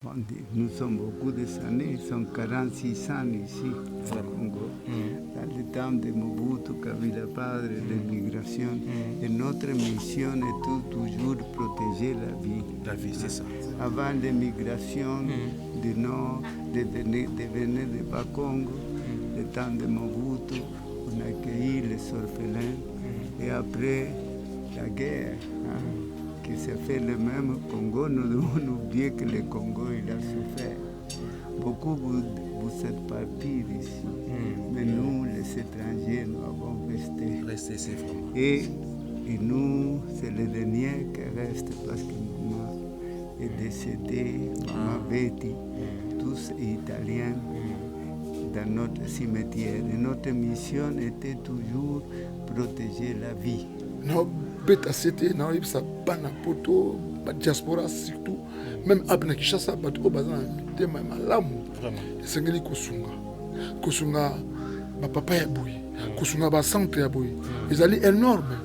Nous sommes beaucoup années, nous sommes 46 ans ici au Congo. Dans le temps de Mobutu, Kabila Padre, de l'immigration. Et notre mission est toujours protéger la vie. La vie, c'est ça. Avant l'immigration du Nord, de venir de Bas-Congo, le temps de Mobutu, on a accueilli les orphelins. Et après la guerre, qui s'est fait le même Congo, nous devons oublier que le Congo il a souffert. Beaucoup vous êtes partis d'ici, mais nous, les étrangers, nous avons resté. C'est vraiment. Et nous, c'est le dernier qui reste parce que maman est décédée, maman Betty, tous italiens dans notre cimetière. Et notre mission était toujours protéger la vie. Non, beta c'était non il ça bana poto ba diaspora surtout même abna kishasa bato bazana tema malamu Vraiment. sengeli kosunga ba papa ya boy kosunga ba centre ya boy ezali énorme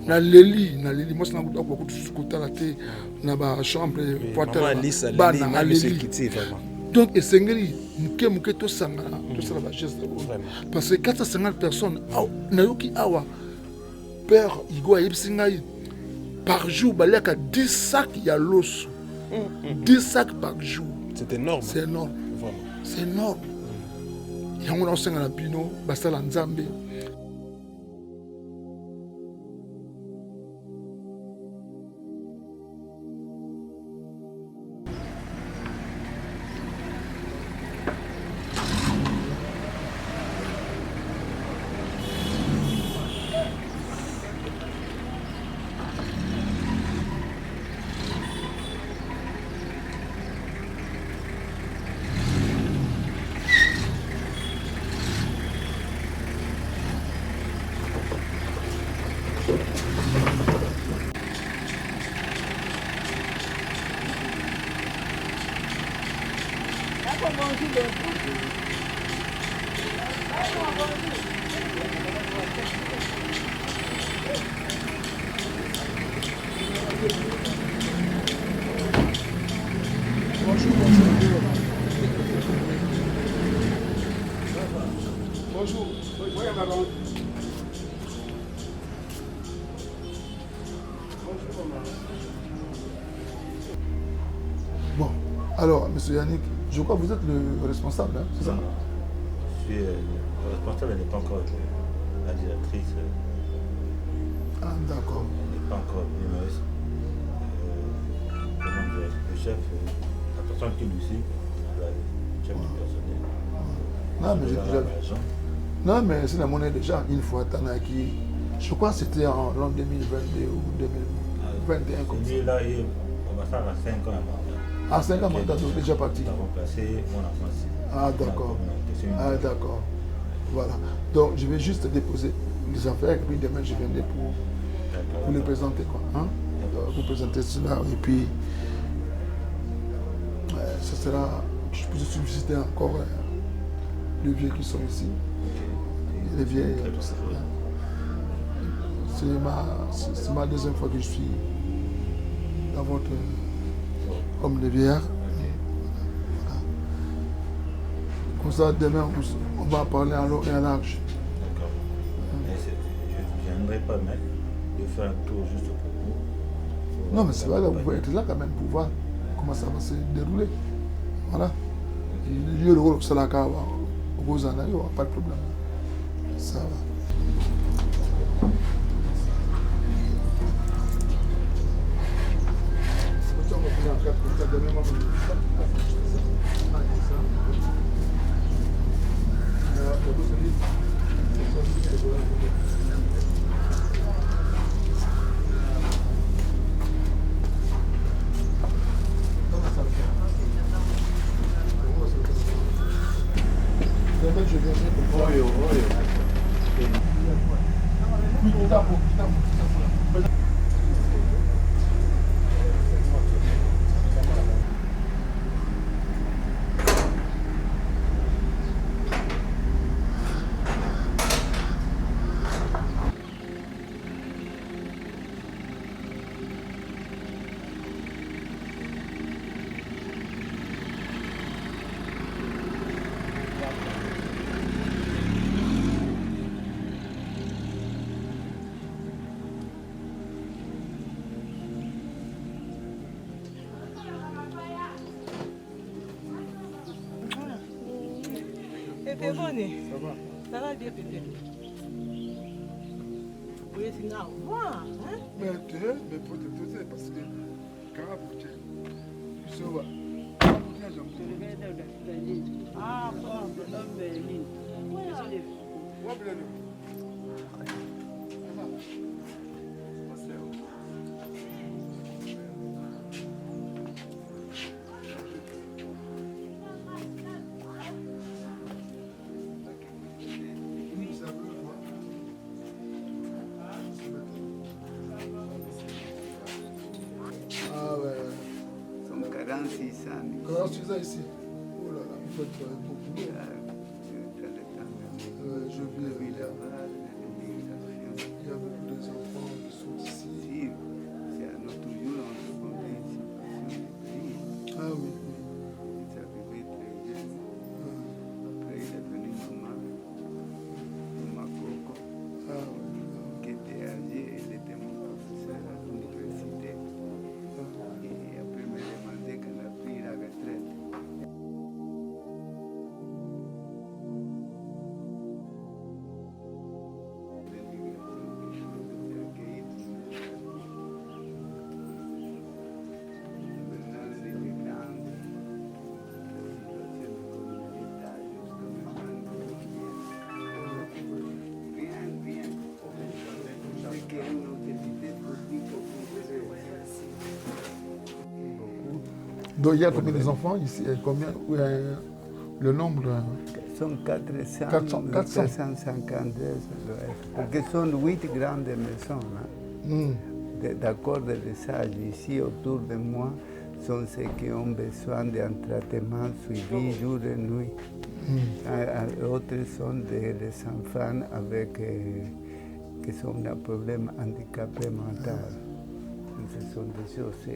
na leli moi c'est na ko kutala te na ba chambre Maman Alice, bana elle aleli quitté vraiment. donc esengeli muke to sanga to sala ba geste Vraiment. parce que 450 personnes na yoki awa père Igo Ayepsingaï par jour balaka 10 sacs il y a l'os 10 sacs par jour C'est énorme. c'est énorme Vraiment. c'est énorme yango na osenga na bino basala nzambe. Bonjour. Bon, alors, monsieur Yannick, je crois que vous êtes le responsable, hein, c'est ça? Je suis le responsable, elle n'est pas encore la directrice. Ah, d'accord. Elle n'est pas encore venue, mais le chef, la personne qui nous suit, le chef du personnel. Non, mais j'ai déjà vu. Non, mais c'est la monnaie déjà, une fois, Tanaki. Je crois que c'était en l'an 2022 ou 2021 comme ça. Lui, là, il commence à 5 ans. Ah, 5 ans, maintenant, vous êtes déjà parti. Nous avons placé mon enfance. Ah, d'accord. Ah, d'accord. Voilà. Donc, je vais juste déposer les affaires et puis demain, je viendrai pour vous les présenter, quoi. Hein? Vous présenter cela et puis ça sera. Je peux solliciter encore les vieux qui sont ici. Les vieilles. C'est ma deuxième fois que je suis dans votre homme de vieillard. Voilà. Comme ça, demain, on va parler à long et à large. D'accord. Je ne viendrai pas, mais de faire un tour juste pour vous. Non, mais c'est vrai, vous pouvez être là quand même pour voir comment ça va se dérouler. Voilà. Il y a le rôle de la cave, il n'y a pas de problème. Ça va. Je viendrai pour voir. Pépé, bonne. Ça va? Ça va bien, Pépé. Oui, c'est une armoire, hein? Mais pour te poser, parce que quand tu ça va. Ah, bon, Berlin. Ah ouais. Son 46 ans. Comment tu es ici? Oh là là, vous faites beaucoup. Je vis là-bas. Il y a beaucoup d'enfants qui sont ici. Ah oui, oui. Après, il est venu maman Coco, Ah oui. qui était âgé, il était mon professeur à l'université. Et après, il m'a demandé qu'on a pris la retraite. Donc il y a combien d'enfants ici? Combien? Le nombre? Sont 400, 400. 452, parce que sont 8 grandes maisons. Hein. D'accord de les sages ici autour de moi sont ceux qui ont besoin d'un traitement suivi jour et nuit. D'autres sont des enfants avec, qui sont un problème handicapé mental. Ce sont des choses,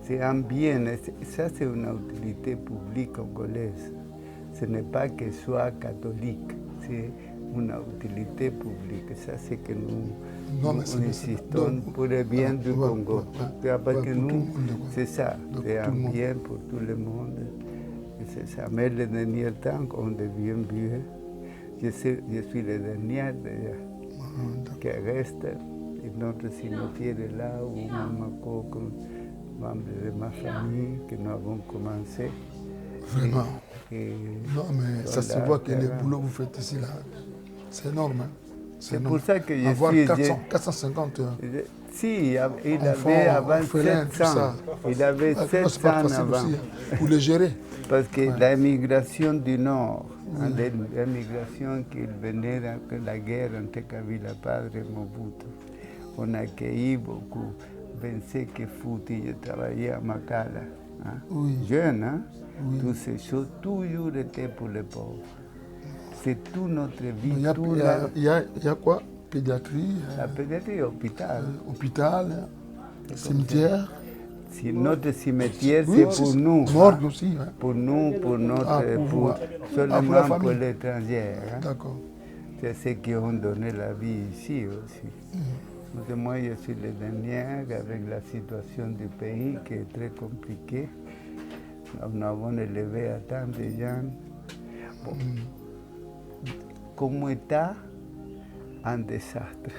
c'est un bien, ça c'est une utilité publique congolaise. Ce n'est pas que soit catholique, c'est une utilité publique. Ça c'est que nous insistons pour le bien du Congo. Parce que nous, c'est ça, c'est un bien pour tout le monde. C'est ça. Mais le dernier temps, on devient vieux. Je suis le dernier qui reste. Et notre cimetière est là où maman Coco, membre de ma famille, que nous avons commencé. Vraiment. Non, mais ça se voit que le boulot que vous faites ici, là, c'est énorme. Hein? C'est pour ça que je avoir suis... 450 Si, il avait avant 700. Il avait 700 avant. Aussi, pour le gérer. Parce que l'immigration du Nord, l'immigration qui venait de la guerre entre Kabila Padre et Mobutu, on a accueilli beaucoup. Pensez que Fouti, je travaillais à Makala. Hein? Oui. Jeune, hein? Oui. Toutes ces choses, toujours étaient pour les pauvres. C'est toute notre vie. Il y a quoi? Pédiatrie? La pédiatrie, hôpital. Hôpital, cimetière. Si notre cimetière, Oui, c'est pour nous. Morgue aussi. Hein? Pour nous, pour notre. Seulement pour l'étranger. Hein? D'accord. C'est ceux qui ont donné la vie ici aussi. Moi, je suis le dernier avec la situation du pays qui est très compliquée. Nous avons élevé à tant de gens. Bon. Comme État, un désastre.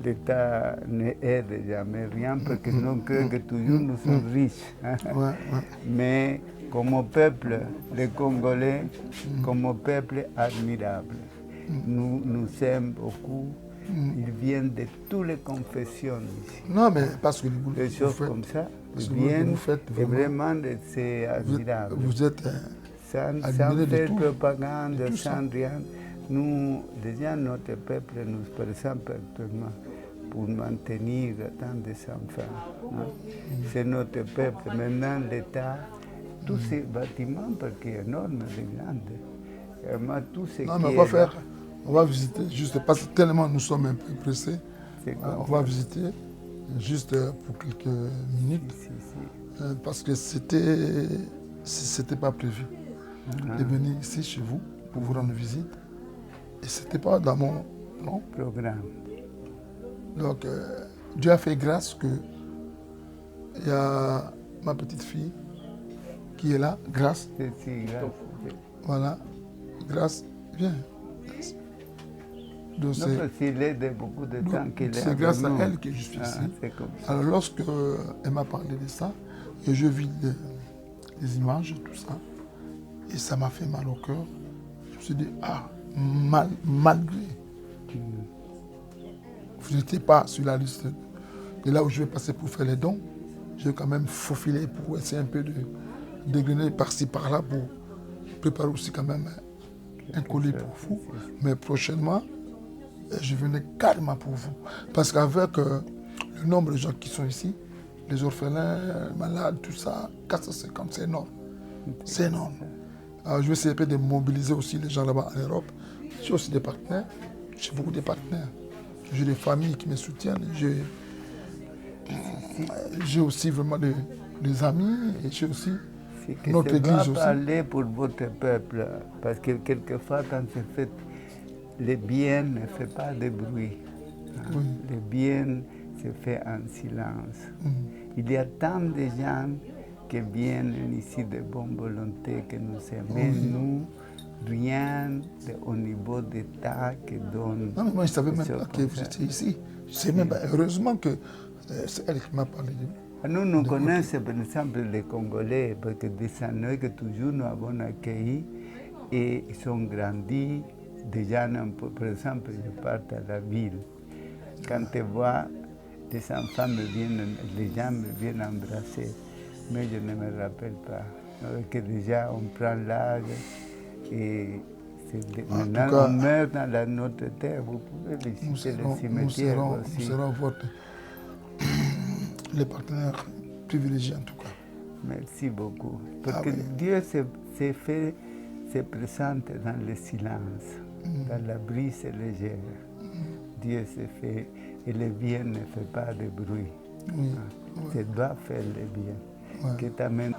L'État n'aide jamais rien parce que nous croyons que toujours nous sommes riches. Hein? Mais comme peuple, les Congolais, comme peuple admirable, nous aimons beaucoup. Ils viennent de toutes les confessions ici. Non, mais parce que des choses comme ça, ils viennent et vraiment c'est admirable. Vous êtes sans faire propagande, sans rien. Nous, déjà notre peuple nous présente actuellement pour maintenir tant d'enfants. Hein? C'est notre peuple. Maintenant, l'État, tous ces bâtiments, parce qu'il est énorme, de grande, tout ce non, mais on va faire. On va visiter, juste parce que tellement nous sommes un peu pressés. On va visiter juste pour quelques minutes. Parce que c'était pas prévu de venir ici chez vous pour vous rendre visite. Et c'était pas dans mon programme. Donc Dieu a fait grâce que il y a ma petite fille qui est là, grâce. Grâce. Voilà. grâce, bien. Donc, Non, parce qu'il aide beaucoup de temps qu'il est c'est avec grâce à nous. elle que je suis ici. C'est comme ça. Alors lorsque elle m'a parlé de ça, et je vis les images, tout ça, et ça m'a fait mal au cœur, je me suis dit, malgré, vous n'étiez pas sur la liste de là où je vais passer pour faire les dons, je vais quand même faufiler pour essayer un peu de dégainer par-ci, par-là, pour préparer aussi quand même un colis pour vous. Mais prochainement, je venais carrément pour vous. Parce qu'avec le nombre de gens qui sont ici, les orphelins, les malades, tout ça, 450, c'est énorme. C'est énorme. Alors, je vais essayer de mobiliser aussi les gens là-bas en Europe. J'ai aussi des partenaires. J'ai beaucoup de partenaires. J'ai des familles qui me soutiennent. J'ai aussi vraiment des amis. Et j'ai aussi C'est que notre ça doit église aussi. parler pour votre peuple. Parce que quelquefois, quand c'est fait, le bien ne fait pas de bruit. Oui. Le bien se fait en silence. Il y a tant de gens qui viennent ici de bonne volonté, que nous aiment. Mais nous, rien au niveau d'État qui donne. Non, mais moi, je ne savais même des pas choses que comme vous ça. étiez ici. Je sais même pas. Heureusement que c'est elle qui m'a parlé de vous. Nous, nous connaissons par exemple les Congolais, parce que des années que toujours nous avons accueillis et ils ont grandi. Déjà, par exemple, je pars à la ville. Quand tu vois des enfants les gens me viennent embrasser, mais je ne me rappelle pas. Donc, que déjà, on prend l'âge et maintenant cas, on meurt dans notre terre. Vous pouvez visiter le cimetière aussi. Nous serons les partenaires privilégiés en tout cas. Merci beaucoup. Parce que Dieu se présente dans le silence, dans la brise légère. Dieu se fait, et le bien ne fait pas de bruit. Tu dois faire le bien. Que t'amène.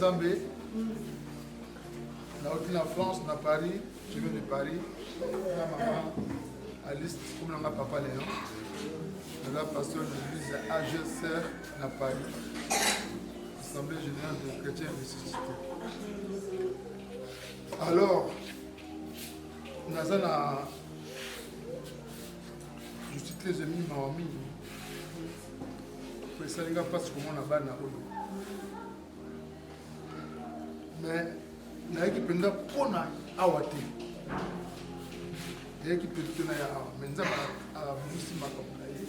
Zambé. Là, en France, à Paris, je viens de Paris. La maman Alice, comme l'a papa Léon. La pasteur de l'église AGSR à Paris. Assemblée générale des chrétiens ressuscités. Alors, je suis très ému, ma famille. Ça ne pas ce qu'on a ban mais na qui penda pona awate et qui peut tenir à menza à musi makamna yi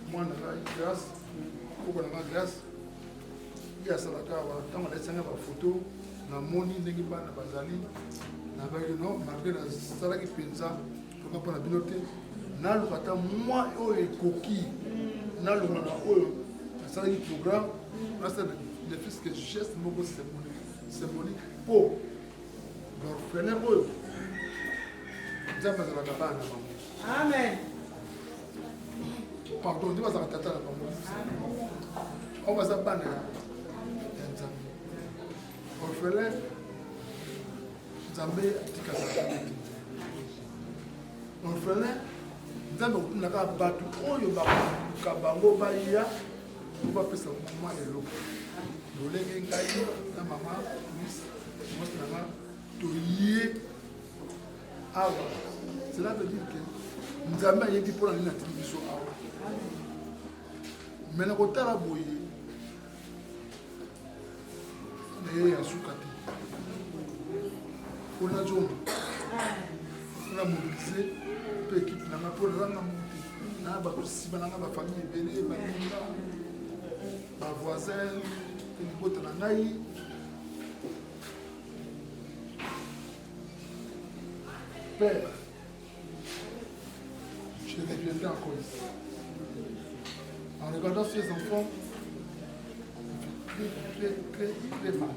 moi na grâce pour na grâce ya salaka wa tant la sanga ba photo na moni ndenge bana bazali na ba no malgré la salaki penza pour pas na binote na lo kata moi o ekoki na lo na oyo salaki programme là c'est le fils que geste moko symbolique pour l'orphelin oyo nzambe azalaka bana na bango. Amen. Pardon, ndi bazalaka tata na bango oyo baza bana ya nzambe. Orphelin nzambe atikazalaka neti orphelin nzambe akutunaka bato oyo bakoka bango baya bapesa mama eloko lolenge ngai na mama mwasi nanga toye awa. Cela veut dire que nzambe ayebi mpona nini atiki biso awa me na kotala boye naye ya suka te mpona zomba mpona mobilize mpe ekipe nanga mpona zanga mote na bato nsima nanga bafamille ebele baninga ma voisin, Père, je reviendrai encore ici. En regardant ces enfants, très mal.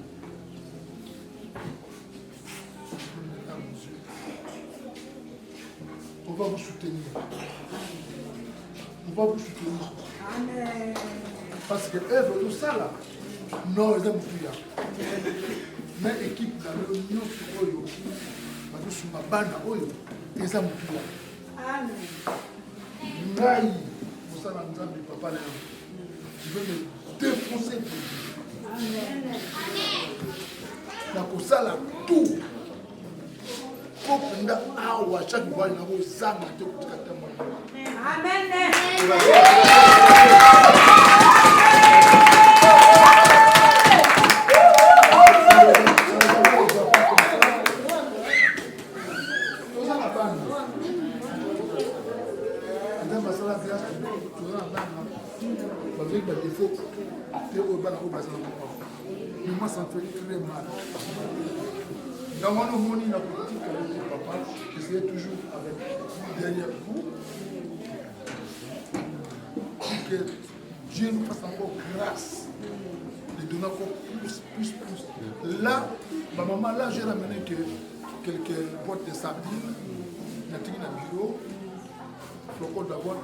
On va vous soutenir. On va vous soutenir. Amen. Parce que œuvre tout ça là, non, ils aiment plus. Mais l'équipe dans le nom de Oyo, parce que sur ma bande Oyo, ils aiment plus. Amen. Naï, vous savez, nous avons papa là. Je veux me défoncer pour vous. Amen. Donc ça là, tout. Pour que awa chaque fois nous avons ça, nous avons tout. Amen. Moi, ça me fait très mal. Dans mon harmonie, la politique avec mon papa, j'essayais toujours avec derrière vous. Que Dieu nous fasse encore grâce de donner encore plus. Là, ma maman, là, j'ai ramené quelques boîtes de sardines, la tigre dans le bureau, flocon d'abord,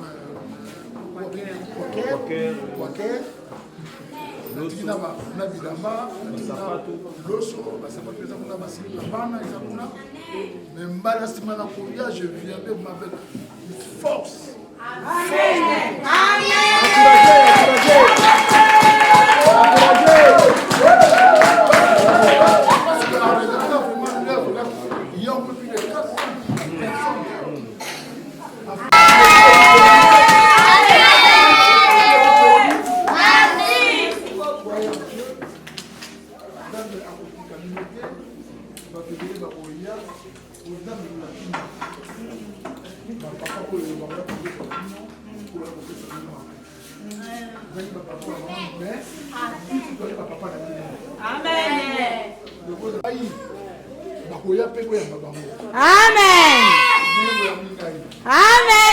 Quaker, na bilamba loso basapatu eza kuna basili na bana eza kuna me mbala nsima na kolia je viendrai avec force. Parce que en regardant vraiment l'œuvre là, il y a un peu plus de 400 personnes. Amen. Amen.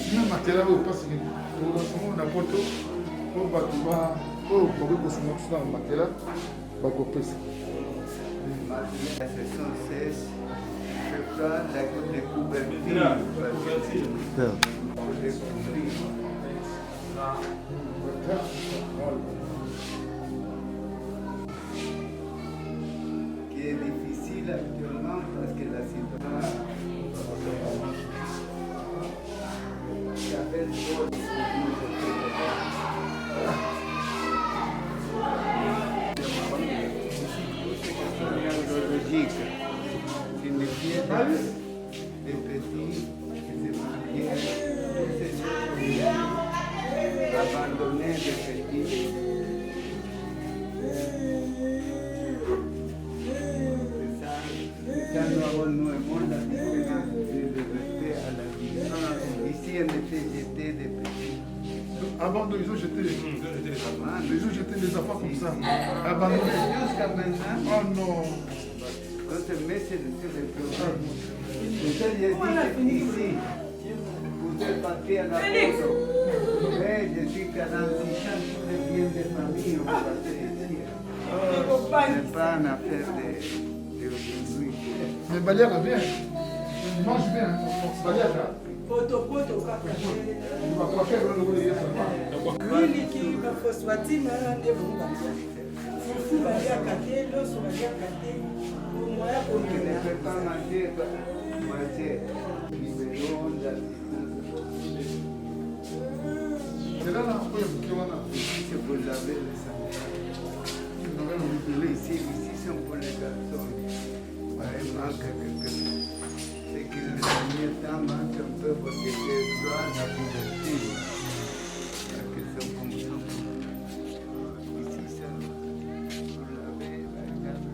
sinon matériel oyo parce que on a poto po bato oyo bakoki kosunga biso na matériel bakopesa. La saison sèche, je prends la coupe de couverture pour les couvrir. Qui est difficile actuellement parce que la situation s'appelle neurologique. Signifie des petits qui se mariaient, abandonnés des petits. Ça, nous avons la différence de respect à la vie. Ici, on était jetés des petits. Avant, ils ont jeté les enfants comme ça. Abandonnés. Jusqu'à maintenant, Oh non. on se met sur le problème. C'est ça, j'ai dit ici, vous êtes parti à la photo. Mais je suis 46 ans, tous les biens de famille, on va passer ici. Ce n'est pas une affaire d'aujourd'hui. Mais Baliaka bien. Il mange bien. Baliaka. Poto kaka. Miliki bafosfatina nde bonga. Fufu baliaka te, loso baliaka te. Moya Qui ne komela. peut pas manger, manger. Biberon, C'est là, oyo moke wana. c'est pour laver le sang. Ici, c'est pour les garçons. Il manque quelque chose. C'est que le dernier temps manque un peu parce que c'est droit à la couverture. Ils sont comme ça. Ici, c'est pour laver la garde.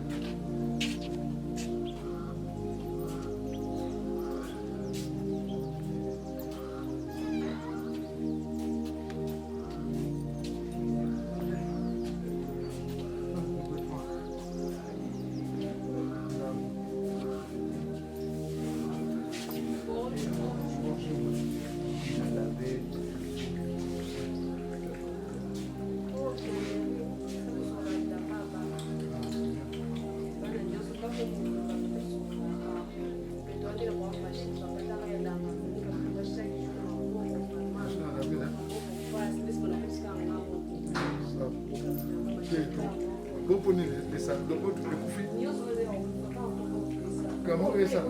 Vous prenez les sacs, donc vous les couffez. Comment vous faites ça?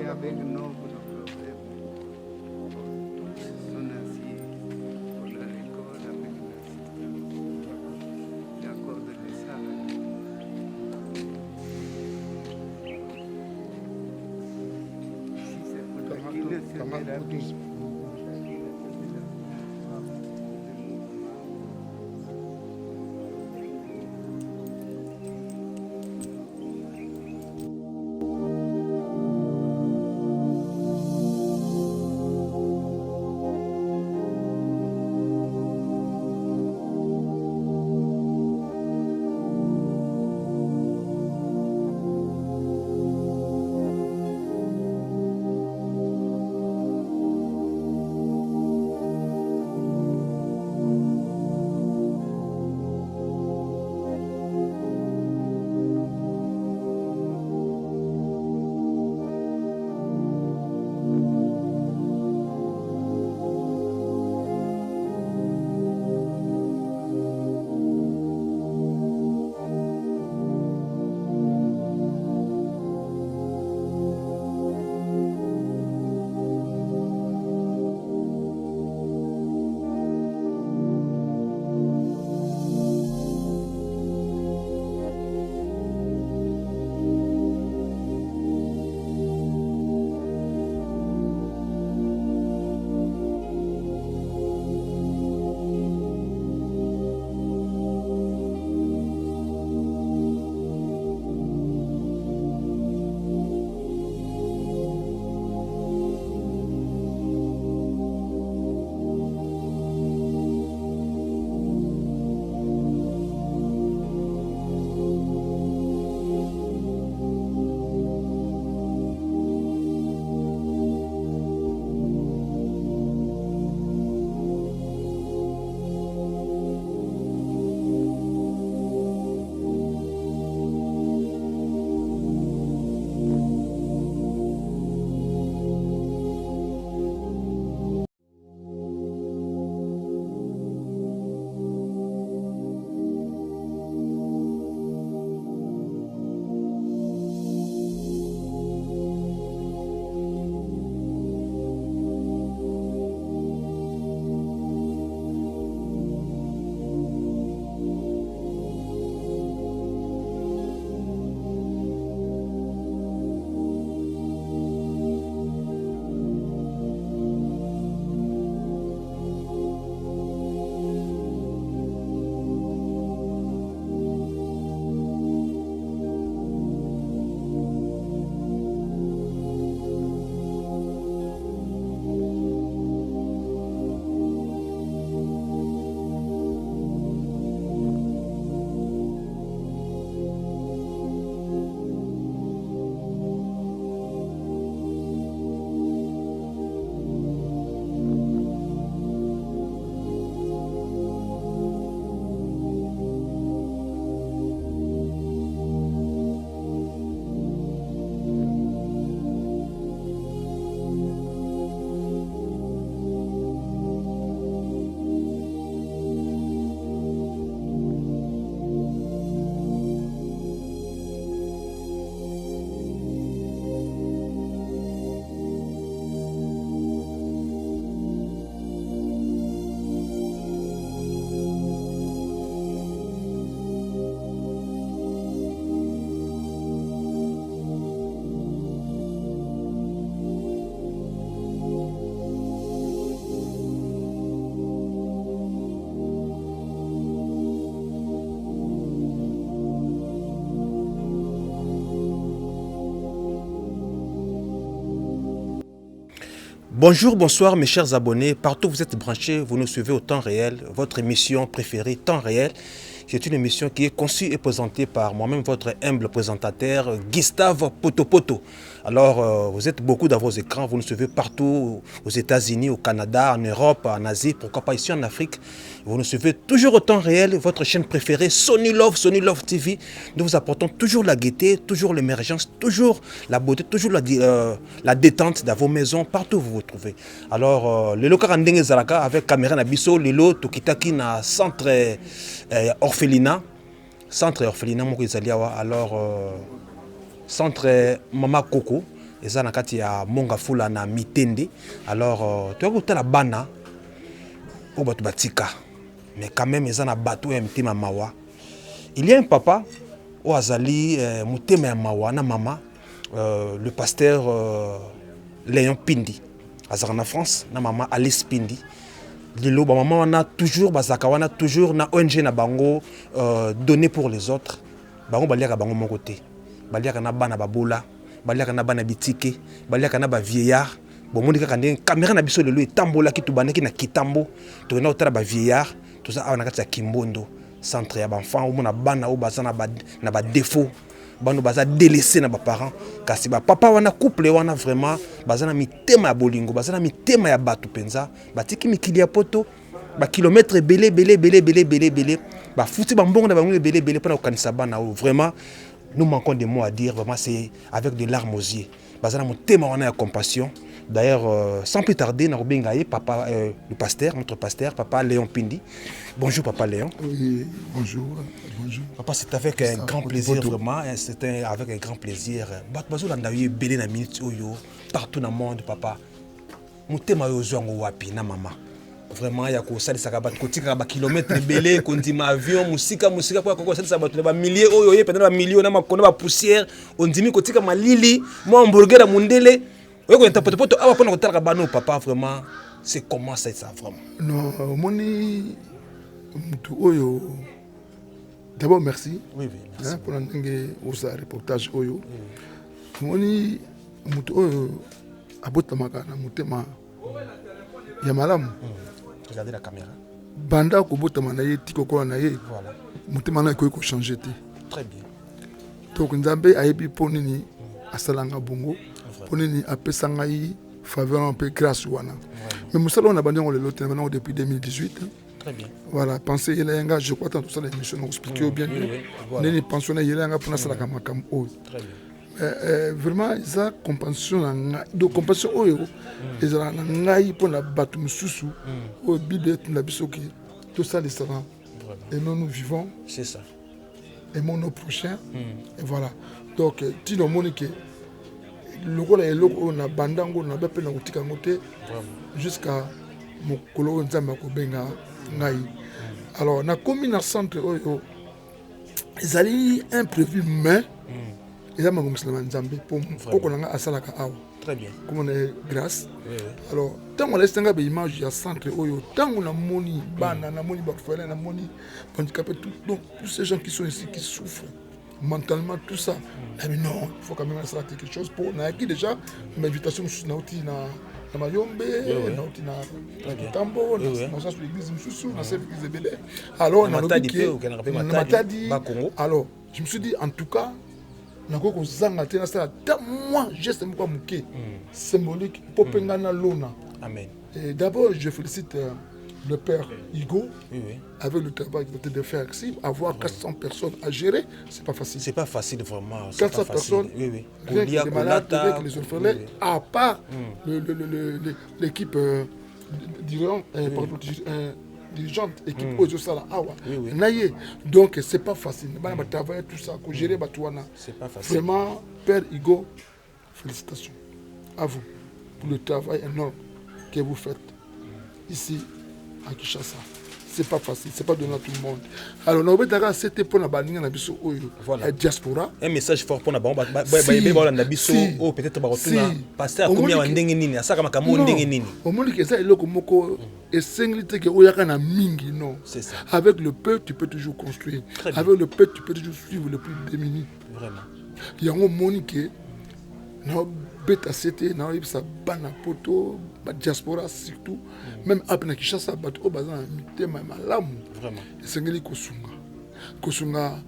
Avec nos problèmes, on a assis, on a l'école avec l'assistance, d'accord de l'État. Si c'est pour la Guinée, c'est thérapie. Bonjour, bonsoir mes chers abonnés. Partout où vous êtes branchés, vous nous suivez au temps réel. Votre émission préférée, Temps réel. C'est une émission qui est conçue et présentée par moi-même, votre humble présentateur, Gustave Potopoto. Alors, vous êtes beaucoup dans vos écrans, vous nous suivez partout, aux États-Unis, au Canada, en Europe, en Asie, pourquoi pas ici en Afrique. Vous nous suivez toujours au temps réel, votre chaîne préférée, Sony Love TV. Nous vous apportons toujours la gaieté, toujours l'émergence, toujours la beauté, toujours la détente dans vos maisons, partout où vous vous trouvez. Alors, le local Randenge Zalaka avec caméra Nabiso, Lelo, Tokitaki na centre orphelinat. Centre orphelinat, alors, centre Mama Koko, et ça, nakati ya Monga Fula na Mitende. Alors, tu as goûté la bana, au batu batika. Mais quand même, ils ont un bateau et un mawa. Il y a un papa, au Azali, mutema mawa, na mama, le pasteur Léon Pindi. Azar en France, na mama Alice Pindi. Lilo, ba maman, on a toujours, bazaka, on a toujours, na ONG na bango, donné pour les autres. Bango baliaka bango mon côté. Baliaka na bana babola, baliaka na bana bitike, baliaka na ba vieillard. Bon, mon dika kande caméra na biso lelo etambola ki tubanaki na kitambo, to na otala ba vieillard. Tout ça, on a fait Kimbondo, centre ya enfants, où on a bana ou bazana na ba défaut, bano baza délaissé na ba parents. Kasi ba papa wana couple wana vraiment bazana mitema ya bolingo, bazana mitema ya batu penza, batiki mikili ya poto, ba kilomètre belé, ba fouti ba mbongo na ba ngwe belé pour na kanisa bana vraiment nous manquons des mots à dire, vraiment c'est avec des larmes aux yeux. Bazana mitema wana ya compassion. D'ailleurs, sans plus tarder, Narubengaye, papa, le pasteur, notre pasteur, papa Léon Pindi. Bonjour, papa Léon. Oui, bonjour. Bonjour. Papa, c'est avec un grand plaisir, vraiment. C'était avec un grand plaisir. Bazo landaye belé na minute oyo partout dans le monde, papa. Mutema yo zongo wapi na mama. Vraiment, il y a ko sali saka bat kotika ba kilomètre belé kondima avion musika pour ko sali saka bat ba milliers oyo ye pendant ba millions na makona ba poussière on dimi kotika malili mo hamburger mundele. Papa, vraiment, c'est comment ça vraiment? Non, moni, oyo. D'abord, merci. Oui, merci. Hein, pour le reportage oyo. Moni, oyo, abotamaka na mutema yamalamu. Regardez la caméra. Banda ko botama na ye tiko ko na ye. Voilà. Mutema na ko changer te. Très bien. Donc nzambe ayebi ponini asalanga bongo. Ponini apesanga yi faveur un peu grâce wana. Mais musala on a bandé on le lote maintenant depuis 2018. Très bien. Voilà, pensez yelenga je crois dans tout ça l'émission on expliquer bien. Neni pensionnaire yelenga pour na sala kamakam o. Très bien. Vraiment ça compassion donc compassion oyo ezala na ngai pour na batu mususu o bible na bisoki tout ça les savants. Et nous vivons. C'est ça. Aimons nos prochains. Et voilà. Donc tino monique le rôle est là on a bandango on a besoin de kotika ngote jusqu'à mokolo nzamba ko benga ngai. Alors na commune na centre oyo ezali imprévu mais eza ma musulman nzambe pour ko nanga asalaka awa. Très bien. Comme on est grâce. Alors tant on laisse nga be image ya centre oyo tant on a moni bana na moni barfela na moni handicapé tout donc tous ces gens qui sont ici qui souffrent mentalement tout ça. Mais non, il faut quand même faire quelque chose pour Naki déjà l'invitation na outi na Mayombe, na outi na Tambo, na sur l'église Msusu, na cette église belé. Alors on a Matadi. Alors, je me suis dit en tout cas na ko zanga tena ça moi geste moko muke symbolique pour pengana lona. Amen. Et d'abord je félicite le père Hugo, avec le travail qu'il était de faire ici, avoir 400 personnes à gérer, c'est pas facile. C'est pas facile vraiment. 400 personnes, rien que les malades, avec les orphelins, à part l'équipe dirigeante, équipe Ozosala Awa. Donc c'est pas facile. Travailler tout ça, gérer Batouana. C'est pas facile. Vraiment, père Hugo, félicitations à vous pour le travail énorme que vous faites ici à Kinshasa. C'est pas facile, c'est pas donné à tout le monde. Alors, nous avons c'était pour la bannière na biso la diaspora. Un message fort pour la bannière biso ou peut-être barotuna pasteur combien ndenge nini asaka makambo ndenge nini. Au monde que ça eloko moko et singlité que oyaka na mingi non. C'est ça. Avec le peuple tu peux toujours construire. Avec le peuple tu peux toujours suivre le plus démuni. Vraiment. Il y a un monique na beta c'était na ça bana poto ba diaspora surtout même après na Kinshasa bato o bazana mitema malamu Vraiment. esengeli kosunga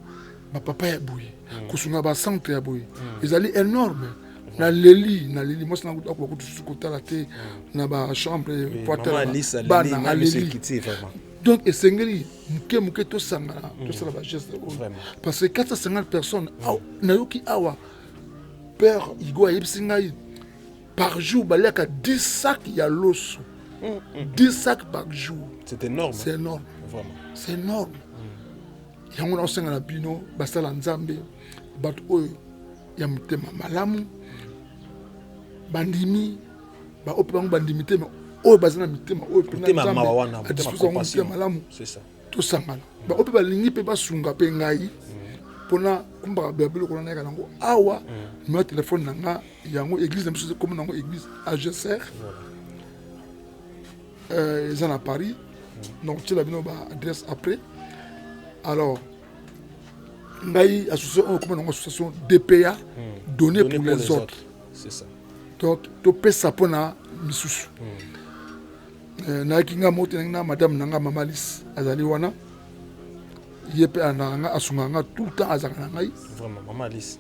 ba papa ya boye kosunga ba centre ya boye ezali énorme na leli moi c'est na ko tout kotala te na ba chambre Maman Alice bana a aleli vraiment. donc esengeli muke to sangana to sala ba geste Vraiment. parce que 450 personnes na yoki awa père Igo ayebsingai par jour balaka 10 sacs ya loso 10 sacs par jour. C'est énorme. C'est énorme. Vraiment. C'est énorme. Yango na osenga na bino basala nzambe bato oyo ya mutema malamu bandimi ba opebango bandimi te oyo bazana mitema oyo Mutema mawa wana, mutema compassion. malamu. C'est ça. To sangana. Ba ope balingi pe basunga pe ngai. Pona kumba babelo kona na yango awa numéro téléphone nanga yango église na biso comme nango église AGSR. Ils sont à Paris. Donc tu as bien adresse après. Alors ngai association comme une association DPA donné pour les autres. C'est ça. Donc to pesa pona misusu. Na kinga moto na madame nanga mamalis azali wana. Yepe ananga asunganga tout le temps azanga ngai. Vraiment maman Alice.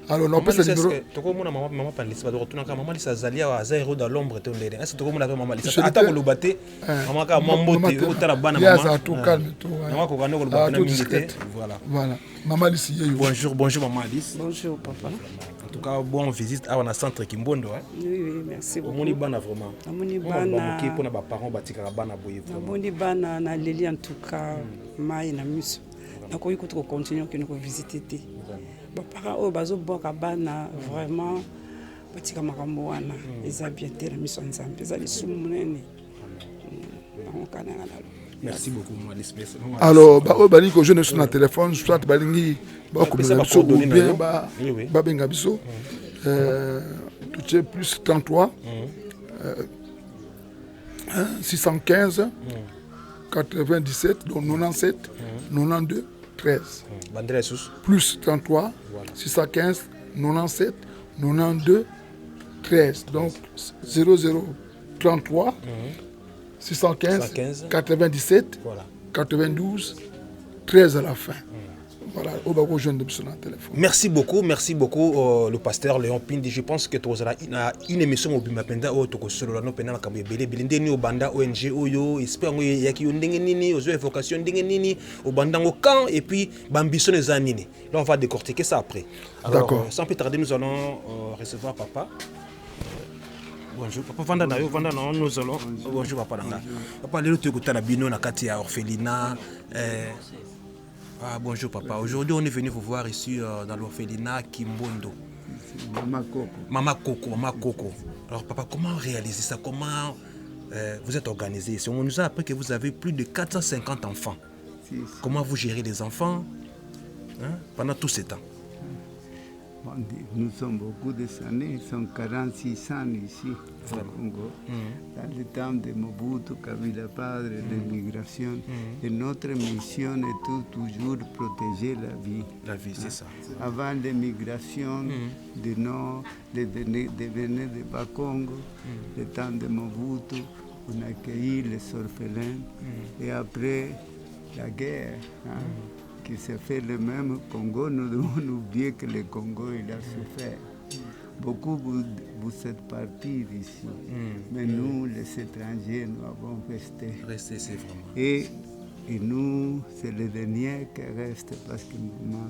Alors on pesa numéro. Toko mona maman Alice ba retourna ka maman Alice azali a zéro dans l'ombre to ndele. Est-ce toko mona maman Alice ata ko lobate maman ka mambo te otala bana maman. Ya za tout calme tout. Maman ko kana ko lobate na minute. Voilà. Voilà. Maman Alice yeyo. Bonjour maman Alice. Bonjour papa. En tout cas bonne visite à un centre Kimbondo. Oui, merci beaucoup. Omoni bana vraiment. Omoni bana. Qui pour na ba parents batika bana boye vraiment. Omoni bana na leli en tout cas mai na musu. Na ko yiko to continuer que nous visiter té. Ba parents o bazo boka bana vraiment batika makambo wana. Eza bien té na musu nzambe. Eza lisumu munene. On kana na. Merci beaucoup Alice. Alors bali ko jeune sur na téléphone soit balingi ba ko biso ou bien ba benga biso tout est plus 33 615 97 donc 97 92 13 plus 33 615 97 92 13 donc 0033 615 97 92 13 à la fin. Voilà, au bas jeune de son téléphone. Merci beaucoup le pasteur Léon Pindi. Je pense que tu as une émission au Bimapenda au Toko Solo no pena ka bele belinde ni obanda ONG oyo espère ngo yaki ndenge nini ozo évocation ndenge nini obanda ngo camp et puis bambiso les anini. Là on va décortiquer ça après. Alors sans plus tarder nous allons recevoir papa. Bonjour papa vanda na nous allons bonjour papa nanga. Papa lelo tu écouter la bino na kati ya orphelinat bonjour papa. Aujourd'hui on est venu vous voir ici dans l'orphelinat Kimbondo. Maman Coco. Alors papa, comment réaliser ça? Comment vous êtes organisé ici? On nous a appris que vous avez plus de 450 enfants. Comment vous gérez les enfants pendant tout ce temps? Nous sommes beaucoup de années, nous sommes 46 ans ici au Congo, dans le temps de Mobutu, Kabila Padre, l'immigration. Et notre mission est toujours protéger la vie. La vie, c'est ça. Avant l'immigration du Nord, de venir de Bas-Congo, le temps de Mobutu, on a accueilli les orphelins. Et après la guerre, qui s'est fait le même Congo, nous devons oublier que le Congo il a souffert. Beaucoup vous êtes partis d'ici, mais nous, les étrangers, nous avons resté. Rester, c'est vraiment. Et nous, c'est le dernier qui reste parce que maman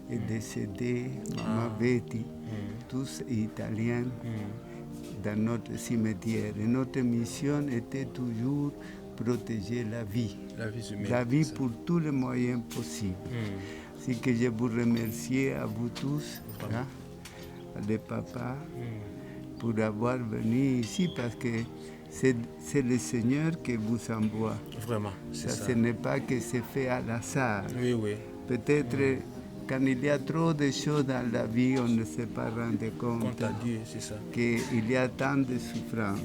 est décédée, maman Betty, tous italiens dans notre cimetière. Et notre mission était toujours protéger la vie humaine, la vie pour tous les moyens possibles. C'est que je vous remercie à vous tous, les papas, pour avoir venu ici parce que c'est le Seigneur qui vous envoie. Vraiment, c'est ça. Ce n'est pas que c'est fait à hasard. Oui, oui. Peut-être quand il y a trop de choses dans la vie, on ne s'est pas rendu compte qu'il y a tant de souffrances.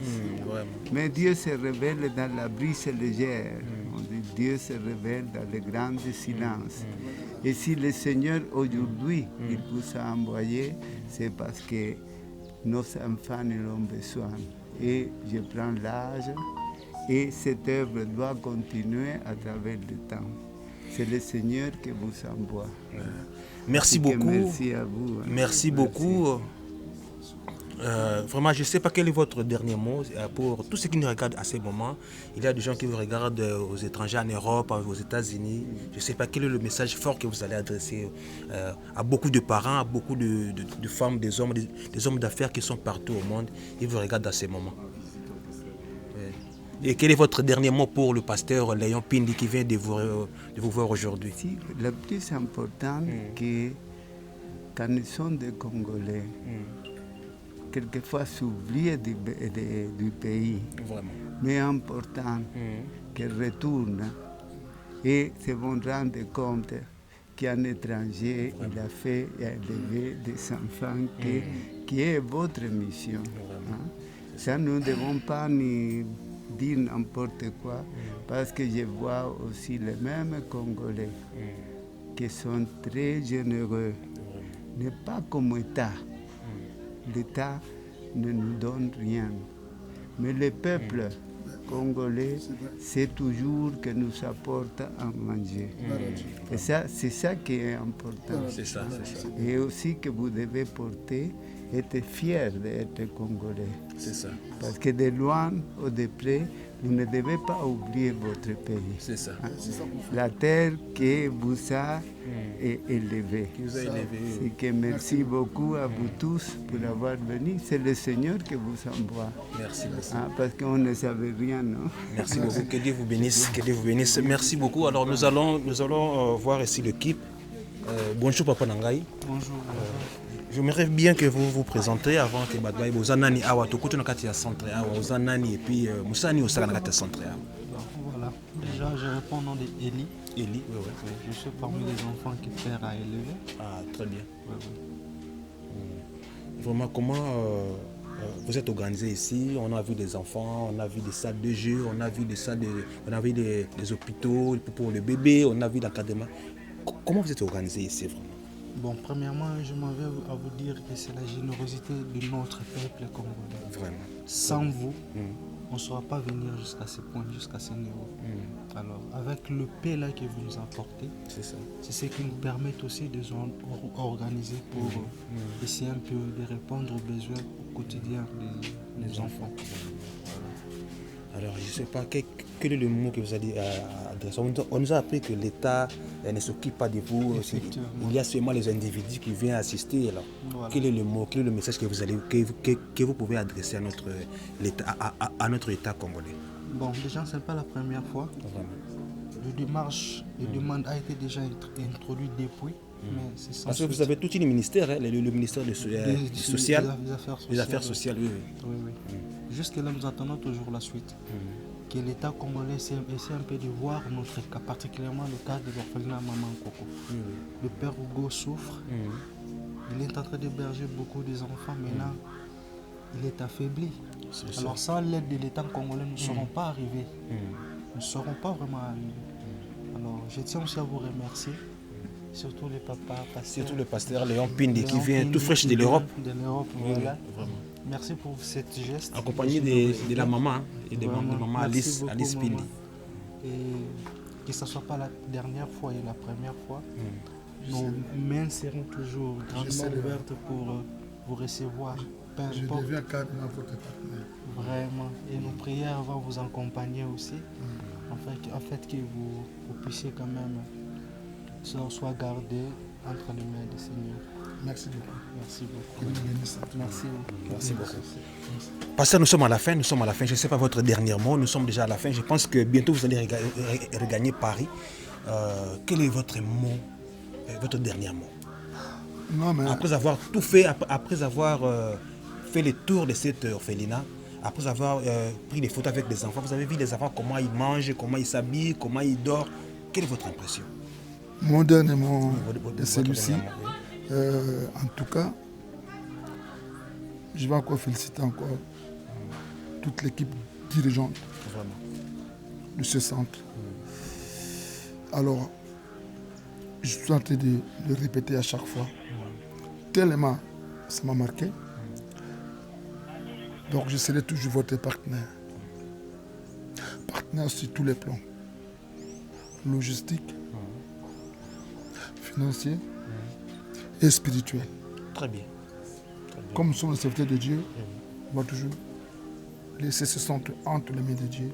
Mais Dieu se révèle dans la brise légère. On dit Dieu se révèle dans le grand silence. Et si le Seigneur aujourd'hui, il vous a envoyé, c'est parce que nos enfants en ont besoin. Et je prends l'âge et cette œuvre doit continuer à travers le temps. C'est le Seigneur qui vous envoie. Merci beaucoup. Merci à vous. Merci beaucoup. Vraiment, je ne sais pas quel est votre dernier mot pour tous ceux qui nous regardent à ces moments. Il y a des gens qui vous regardent aux étrangers, en Europe, aux États-Unis. Je ne sais pas quel est le message fort que vous allez adresser à beaucoup de parents, à beaucoup de femmes, des hommes d'affaires qui sont partout au monde. Ils vous regardent à ces moments. Et quel est votre dernier mot pour le pasteur Léon Pindi qui vient de vous voir aujourd'hui? Le plus important, que quand nous sommes des Congolais, quelquefois s'oublier du pays, Vraiment. mais important qu'ils retournent et se vont rendre compte qu'un étranger, il a fait et a élevé des enfants qui est votre mission. Hein? Ça, nous ne devons pas ni dire n'importe quoi, parce que je vois aussi les mêmes Congolais qui sont très généreux, n'est pas comme l'État. L'État ne nous donne rien. Mais le peuple congolais, c'est toujours que nous apporte à manger. Et ça, c'est ça qui est important. C'est ça. Et aussi que vous devez porter, être fier d'être congolais. C'est ça. Parce que de loin ou de près, vous ne devez pas oublier votre pays. C'est ça. Hein? La terre qui vous a élevé. Qui vous a élevé. C'est que merci beaucoup à vous tous pour avoir venu. C'est le Seigneur qui vous envoie. Merci beaucoup. Hein? Parce qu'on ne savait rien, non? Merci beaucoup. Que Dieu vous bénisse. Que Dieu vous bénisse. Merci beaucoup. Alors nous allons voir ici l'équipe. Bonjour Papa Nangai. Bonjour. J'aimerais bien que vous vous présentez avant que Badouaï Bozanani Awa Tokuto Nakati à Centre Awa Ozanani et puis Moussani Osaka Nakati à Centre Awa. Voilà. Déjà, je réponds au nom d'Eli. Eli, oui. Je suis parmi les enfants que Père a élevés. Ah, très bien. Oui. Vraiment, comment vous êtes organisé ici? On a vu des enfants, on a vu des salles de jeu, on a vu des hôpitaux pour le bébé, on a vu l'encadrement. Comment vous êtes organisé ici vraiment? Bon, premièrement, je m'en vais à vous dire que c'est la générosité de notre peuple congolais. Vraiment. Sans vous, on ne saura pas venir jusqu'à ce point, jusqu'à ce niveau. Alors, avec le paix là que vous nous apportez, c'est ça. C'est ce qui nous permet aussi de nous organiser pour essayer un peu de répondre aux besoins quotidiens des enfants. Alors, je ne sais pas, quel est le mot que vous allez adresser? On nous a appris que l'État ne s'occupe pas de vous. Il y a seulement les individus qui viennent assister. Alors, voilà. Quel est le mot, quel est le message que vous pouvez adresser à notre État congolais? Bon, déjà, ce n'est pas la première fois. Le demande a été déjà introduit depuis. Mais c'est parce que vous avez tout un ministère, hein, le ministère des Affaires sociales. Oui. Jusque-là, nous attendons toujours la suite. Que l'État congolais essaie un peu de voir notre cas, particulièrement le cas de l'orphelinat Maman Coco. Le père Hugo souffre. Il est en train d'héberger beaucoup d'enfants. Maintenant, il est affaibli. Alors, sans l'aide de l'État congolais, nous ne serons pas arrivés. Nous ne serons pas vraiment arrivés. Alors, je tiens aussi à vous remercier. Surtout les papas, surtout le pasteur Léon Pindi qui vient tout fraîche de l'Europe. Voilà. Merci pour cette geste. Accompagné de la maman et de maman Alice Pindi. Et que ce ne soit pas la dernière fois et la première fois, nos mains seront toujours grandement ouvertes pour vous recevoir. Je deviens carrément votre partenaire. Vraiment. Et nos prières vont vous accompagner aussi. En fait que vous puissiez quand même soit gardé entre les mains du Seigneur. Merci beaucoup. Merci beaucoup. Merci beaucoup. Pasteur, nous sommes à la fin. Je ne sais pas votre dernier mot. Nous sommes déjà à la fin. Je pense que bientôt vous allez regagner Paris. Quel est votre mot, votre dernier mot? Non, mais... Après avoir tout fait, après avoir fait le tour de cette orphelinat, après avoir pris des photos avec des enfants, vous avez vu les enfants, comment ils mangent, comment ils s'habillent, comment ils dorment. Quelle est votre impression? Mon dernier mot est celui-ci. En tout cas, je vais encore féliciter toute l'équipe dirigeante de ce centre. Alors, je suis en train de le répéter à chaque fois. Tellement ça m'a marqué. Donc je serai toujours votre partenaire. Partenaire sur tous les plans. Logistique, financier et spirituel. Très bien. Très bien. Comme nous sommes les serviteurs de Dieu, on va toujours laisser ce centre entre les mains de Dieu,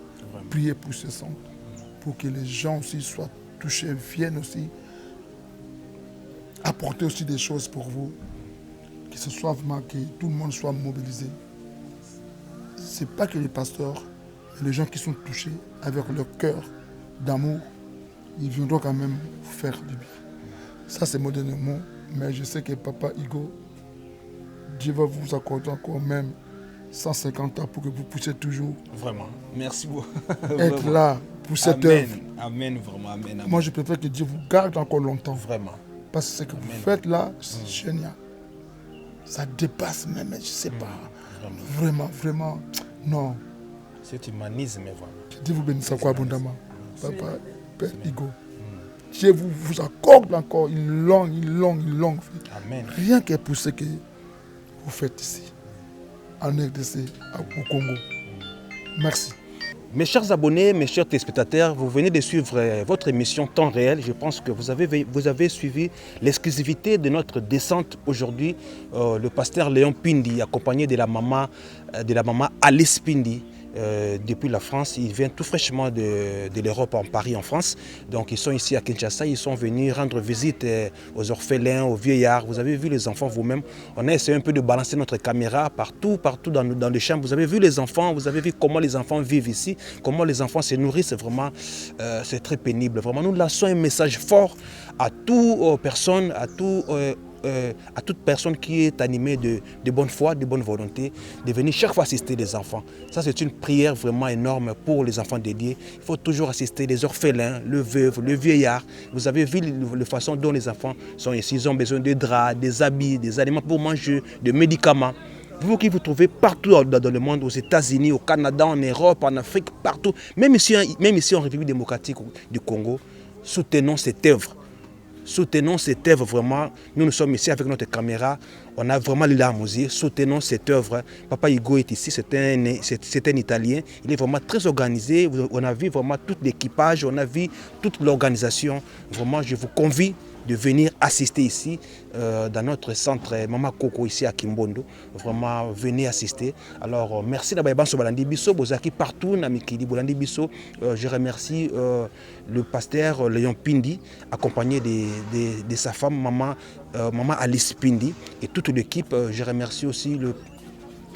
prier pour ce centre, pour que les gens aussi soient touchés, viennent aussi apporter aussi des choses pour vous, que ce soit vraiment que tout le monde soit mobilisé. Ce n'est pas que les pasteurs, mais les gens qui sont touchés avec leur cœur d'amour, ils viendront quand même faire du bien. Ça c'est modernement, mais je sais que Papa Igo, Dieu va vous accorder encore même 150 ans pour que vous puissiez toujours Vraiment. Merci beaucoup. être là pour cette œuvre. Amen, vraiment. Amen. Moi, je préfère que Dieu vous garde encore longtemps. Vraiment. Parce que ce que vous faites là, c'est génial. Ça dépasse même, je ne sais pas. Vraiment, vraiment, non. C'est humanisme, vraiment. Que Dieu vous bénisse encore abondamment. Papa, Père Igo. Dieu vous accorde encore une longue vie. Amen. Rien que pour ce que vous faites ici, en RDC, au Congo. Merci. Mes chers abonnés, mes chers téléspectateurs, vous venez de suivre votre émission Temps réel. Je pense que vous avez suivi l'exclusivité de notre descente aujourd'hui. Le pasteur Léon Pindi, accompagné de la maman Alice Pindi, depuis la France. Ils viennent tout fraîchement de l'Europe, en Paris, en France. Donc ils sont ici à Kinshasa. Ils sont venus rendre visite aux orphelins, aux vieillards. Vous avez vu les enfants vous-même. On a essayé un peu de balancer notre caméra partout dans les chambres. Vous avez vu les enfants, vous avez vu comment les enfants vivent ici, comment les enfants se nourrissent. Vraiment, c'est très pénible. Vraiment, nous lançons un message fort à toute personne, à toute personne qui est animée de bonne foi, de bonne volonté, de venir chaque fois assister les enfants. Ça, c'est une prière vraiment énorme pour les enfants dédiés. Il faut toujours assister les orphelins, le veuve, le vieillard. Vous avez vu la façon dont les enfants sont ici. Ils ont besoin de draps, des habits, des aliments pour manger, de médicaments. Vous qui vous trouvez partout dans le monde, aux États-Unis, au Canada, en Europe, en Afrique, partout, même ici en République démocratique du Congo, soutenons cette œuvre. Soutenons cette œuvre vraiment. Nous sommes ici avec notre caméra. On a vraiment les larmes aux yeux. Soutenons cette œuvre. Papa Igo est ici. C'est un Italien. Il est vraiment très organisé. On a vu vraiment tout l'équipage. On a vu toute l'organisation. Vraiment, je vous convie de venir assister ici dans notre centre Mama Koko ici à Kimbondo. Vraiment, venez assister. Alors, merci d'abord Bolandi Bisso, Bozaki partout, Namikili Bolandi Bisso. Je remercie le pasteur Léon Pindi, accompagné de sa femme, Maman Alice Pindi, et toute l'équipe. Je remercie aussi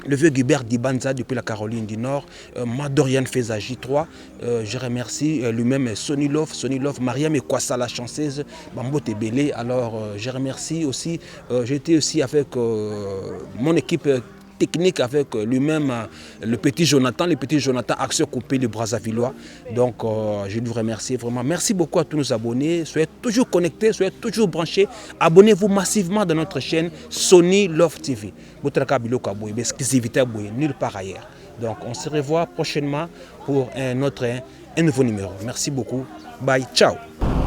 le vieux Gilbert Dibanza depuis la Caroline du Nord, Madorian Feza J3, je remercie lui-même Sonny Love, Mariam Ekwassa la chanceuse, Bambo Tebele. Alors je remercie aussi, j'étais aussi avec mon équipe technique avec lui-même le petit Jonathan Action Coupé le Brazzavillois. Donc je lui remercie vraiment. Merci beaucoup à tous nos abonnés. Soyez toujours connectés, soyez toujours branchés. Abonnez-vous massivement dans notre chaîne Sony Love TV. Exclusivité nulle part ailleurs. Donc on se revoit prochainement pour un nouveau numéro. Merci beaucoup. Bye, ciao.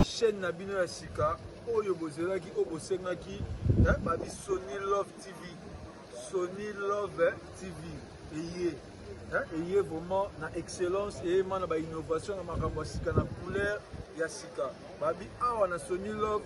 Chaîne Nabino Yasika, Oyo Bozelaki, Obosengaki, Sony Love TV. Sony Love TV et vraiment na excellence et na ba innovation na makambo sika na couleur ya sika babi awa na Sony Love